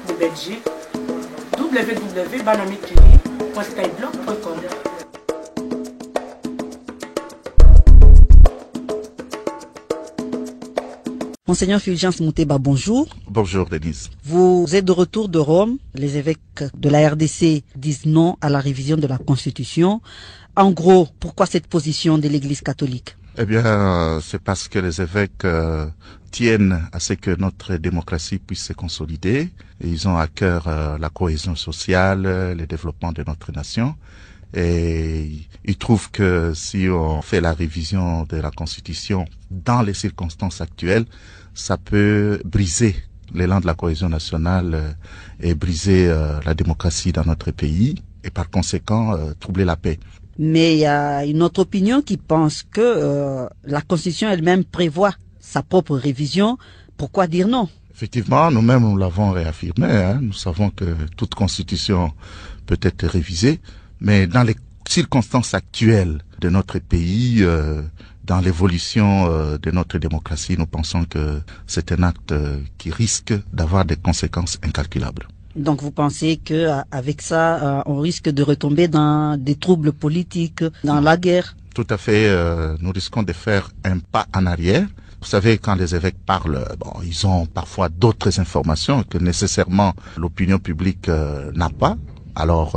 pour Belgique. www.banamituli.skyblog.com. Monseigneur Fulgence Mouteba, bonjour. Bonjour Denise. Vous êtes de retour de Rome. Les évêques de la RDC disent non à la révision de la Constitution. En gros, pourquoi cette position de l'Église catholique? Eh bien, c'est parce que les évêques tiennent à ce que notre démocratie puisse se consolider. Et ils ont à cœur la cohésion sociale, le développement de notre nation. Et ils trouvent que si on fait la révision de la Constitution dans les circonstances actuelles, ça peut briser l'élan de la cohésion nationale et briser la démocratie dans notre pays et par conséquent troubler la paix. Mais il y a une autre opinion qui pense que la Constitution elle-même prévoit sa propre révision. Pourquoi dire non? Effectivement, nous-mêmes nous l'avons réaffirmé. Nous savons que toute Constitution peut être révisée, mais dans les circonstances actuelles de notre pays, dans l'évolution de notre démocratie, nous pensons que c'est un acte qui risque d'avoir des conséquences incalculables. Donc vous pensez que avec ça, on risque de retomber dans des troubles politiques, dans la guerre? Tout à fait. Nous risquons de faire un pas en arrière. Vous savez, quand les évêques parlent, ils ont parfois d'autres informations que nécessairement l'opinion publique n'a pas. Alors,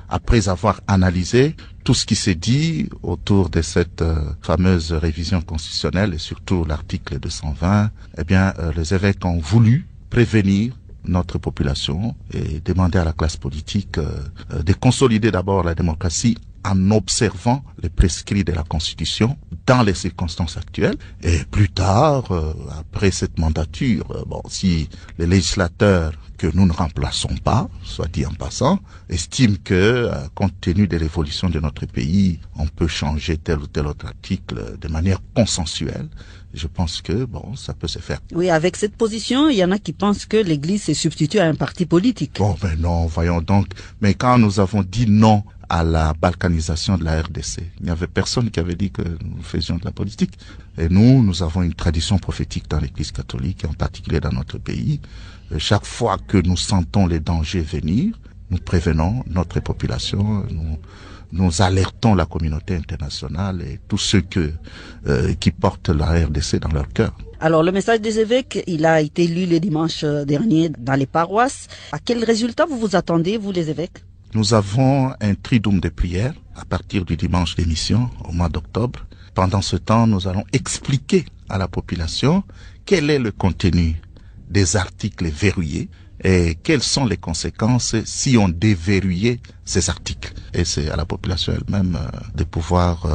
après avoir analysé tout ce qui s'est dit autour de cette fameuse révision constitutionnelle et surtout l'article 220, eh bien, les évêques ont voulu prévenir notre population et demander à la classe politique de consolider d'abord la démocratie en observant les prescrits de la Constitution dans les circonstances actuelles. Et plus tard, après cette mandature, si les législateurs que nous ne remplaçons pas, soit dit en passant, estiment que, compte tenu de l'évolution de notre pays, on peut changer tel ou tel autre article de manière consensuelle, je pense que, ça peut se faire. Oui, avec cette position, il y en a qui pensent que l'Église se substitue à un parti politique. Ben non, voyons donc. Mais quand nous avons dit non à la balkanisation de la RDC, il n'y avait personne qui avait dit que nous faisions de la politique. Et nous avons une tradition prophétique dans l'Église catholique, en particulier dans notre pays. Chaque fois que nous sentons les dangers venir, nous prévenons notre population, nous alertons la communauté internationale et tous ceux qui portent la RDC dans leur cœur. Alors, le message des évêques, il a été lu le dimanche dernier dans les paroisses. À quel résultat vous vous attendez, vous les évêques? Nous avons un triduum de prières à partir du dimanche d'émission au mois d'octobre. Pendant ce temps, nous allons expliquer à la population quel est le contenu des articles verrouillés et quelles sont les conséquences si on déverrouillait ces articles. Et c'est à la population elle-même de pouvoir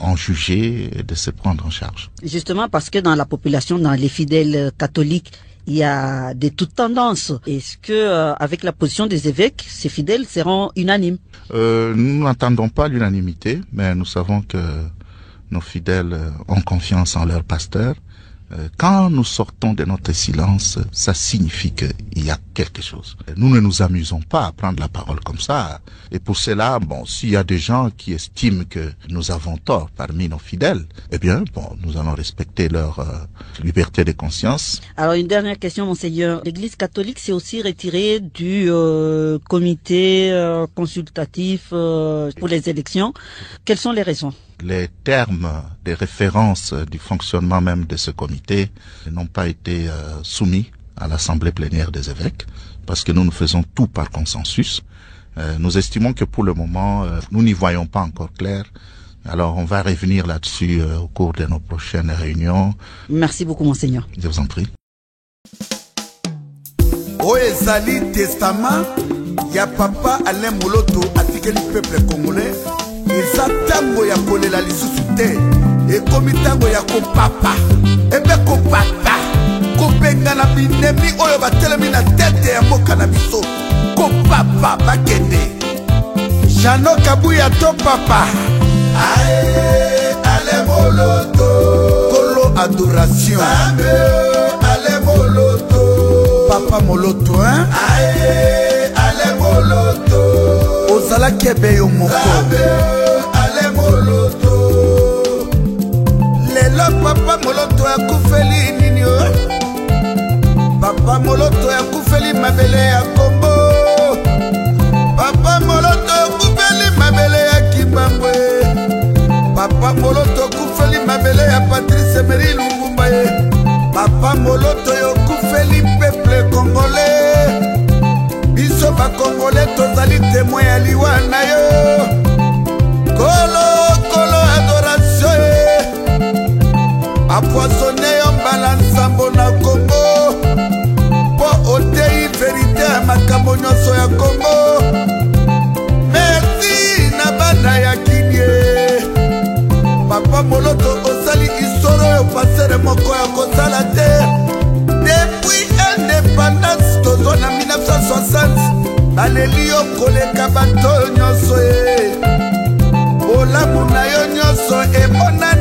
en juger et de se prendre en charge. Justement parce que dans la population, dans les fidèles catholiques, il y a de toutes tendances. Est-ce que avec la position des évêques, ces fidèles seront unanimes? Nous n'entendons pas l'unanimité, mais nous savons que nos fidèles ont confiance en leur pasteur. Quand nous sortons de notre silence, ça signifie qu'il y a quelque chose. Nous ne nous amusons pas à prendre la parole comme ça. Et pour cela, s'il y a des gens qui estiment que nous avons tort parmi nos fidèles, eh bien, nous allons respecter leur liberté de conscience. Alors, une dernière question, Monseigneur. L'Église catholique s'est aussi retirée du comité consultatif pour les élections. Quelles sont les raisons? Les termes de référence du fonctionnement même de ce comité n'ont pas été soumis à l'Assemblée plénière des évêques parce que nous faisons tout par consensus. Nous estimons que pour le moment, nous n'y voyons pas encore clair. Alors on va revenir là-dessus au cours de nos prochaines réunions. Merci beaucoup, Monseigneur. Je vous en prie. Oezali testament ya papa Alain Moloto atikeli peuple congolais. Eza tango ya kolela lisusu te ekomi tango ya kopapa ebe kopapa kobenga na binemi oyo batelemi na tete ya mboka na biso kopapa bakende Jano Kabuya to papa ae Ale Moloto Kolo adoration Ale Moloto Papa Moloto ae Ale Moloto Ozala kebe yo moko Ale Moloto Lelo Papa Moloto ya kufeli nini Papa Moloto ya kufeli okufeli mabele ya Kombo. Papa Moloto okufeli mabele ya Kimbangwe. Papa Moloto okufeli mabele ya Patrice Emery Lumumba. Papa Moloto okufeli peuple congolais. Biso ba congolais tozali témoin ya liwa na yo. Kolo kolo adoration. Apoisonné yo mbala nsambo na Congo. Po otei vérité ya makambo nyonso ya Congo. Merci na bana ya kinie. Papa Moloto osali isoro yo pasere moko ya kosala te. Depuis indépendance tozo na 1960 baleli yo koleka bato nyonso ye. Olamu na yo nyonso emona